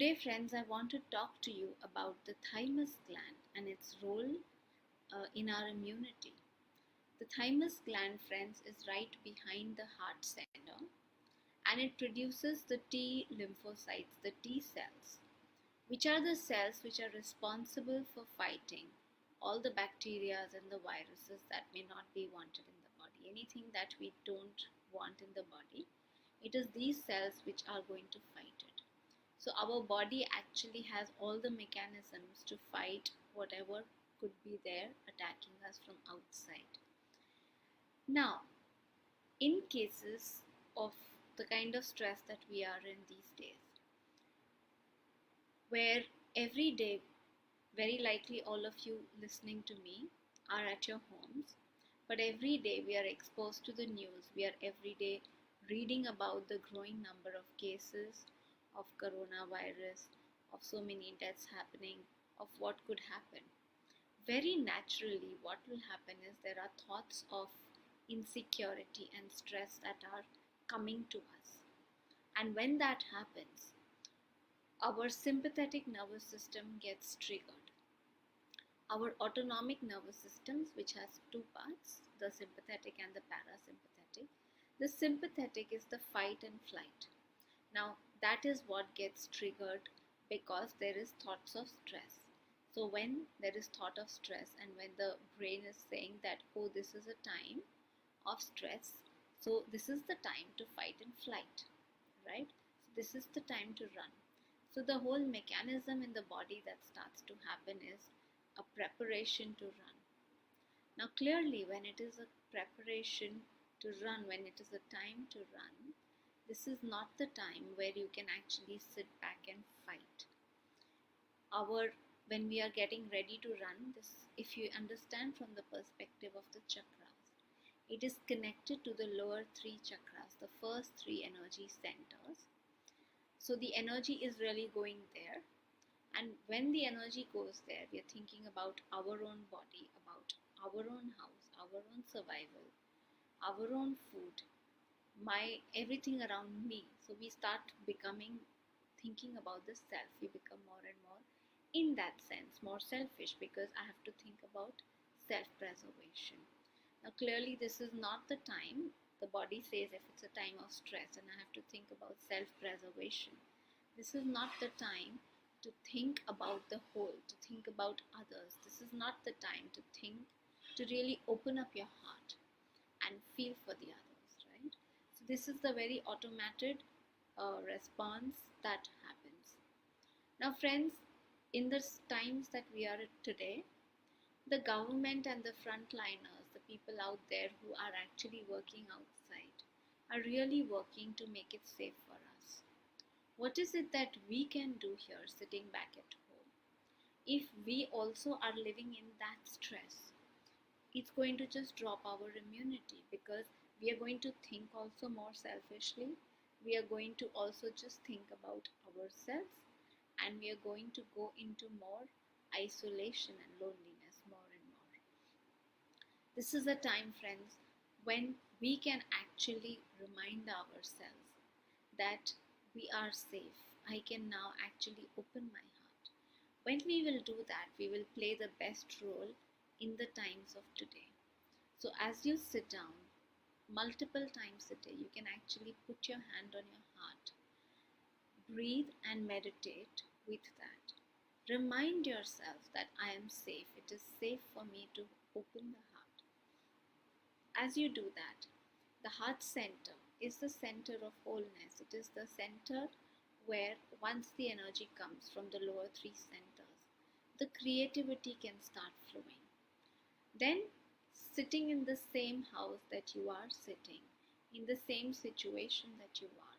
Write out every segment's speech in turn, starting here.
Today, friends, I want to talk to you about the thymus gland and its role in our immunity. The thymus gland, friends, is right behind the heart center and it produces the T lymphocytes, the T cells, which are the cells which are responsible for fighting all the bacteria and the viruses that may not be wanted in the body. Anything that we don't want in the body, it is these cells which are going to fight it. So our body actually has all the mechanisms to fight whatever could be there attacking us from outside. Now, in cases of the kind of stress that we are in these days, where every day, very likely all of you listening to me are at your homes, but every day we are exposed to the news, we are every day reading about the growing number of cases of coronavirus, of so many deaths happening, of what could happen. Very naturally, what will happen is there are thoughts of insecurity and stress that are coming to us. And when that happens, our sympathetic nervous system gets triggered. Our autonomic nervous systems, which has two parts, the sympathetic and the parasympathetic. The sympathetic is the fight and flight. Now, that is what gets triggered because there is thoughts of stress. So when there is thought of stress and when the brain is saying that, oh, this is a time of stress, so this is the time to fight and flight, right? So this is the time to run. So the whole mechanism in the body that starts to happen is a preparation to run. Now clearly, when it is a preparation to run, when it is a time to run, this is not the time where you can actually sit back and fight. When we are getting ready to run, this, if you understand from the perspective of the chakras, it is connected to the lower three chakras, the first three energy centers. So the energy is really going there. And when the energy goes there, we are thinking about our own body, about our own house, our own survival, our own food, everything around me. So we start thinking about the self. We become more and more, in that sense, more selfish because I have to think about self-preservation. Now clearly this is not the time. The body says if it's a time of stress and I have to think about self-preservation, this is not the time to think about the whole, to think about others. This is not the time to really open up your heart and feel for the others, right? So this is the very automated response that happens. Now friends, in the times that we are at today, the government and the frontliners, the people out there who are actually working outside, are really working to make it safe for us. What is it that we can do here sitting back at home? If we also are living in that stress, it's going to just drop our immunity because we are going to think also more selfishly. We are going to also just think about ourselves and we are going to go into more isolation and loneliness more and more. This is a time, friends, when we can actually remind ourselves that we are safe. I can now actually open my heart. When we will do that, we will play the best role in the times of today. So as you sit down, multiple times a day, you can actually put your hand on your heart. Breathe and meditate with that. Remind yourself that I am safe. It is safe for me to open the heart. As you do that, the heart center is the center of wholeness. It is the center where once the energy comes from the lower three centers, the creativity can start flowing. Then sitting in the same house that you are sitting, in the same situation that you are,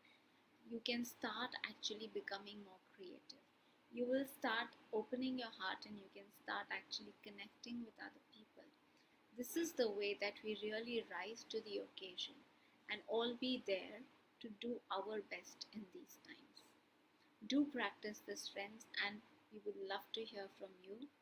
you can start actually becoming more creative. You will start opening your heart and you can start actually connecting with other people. This is the way that we really rise to the occasion and all be there to do our best in these times. Do practice this, friends, and we would love to hear from you.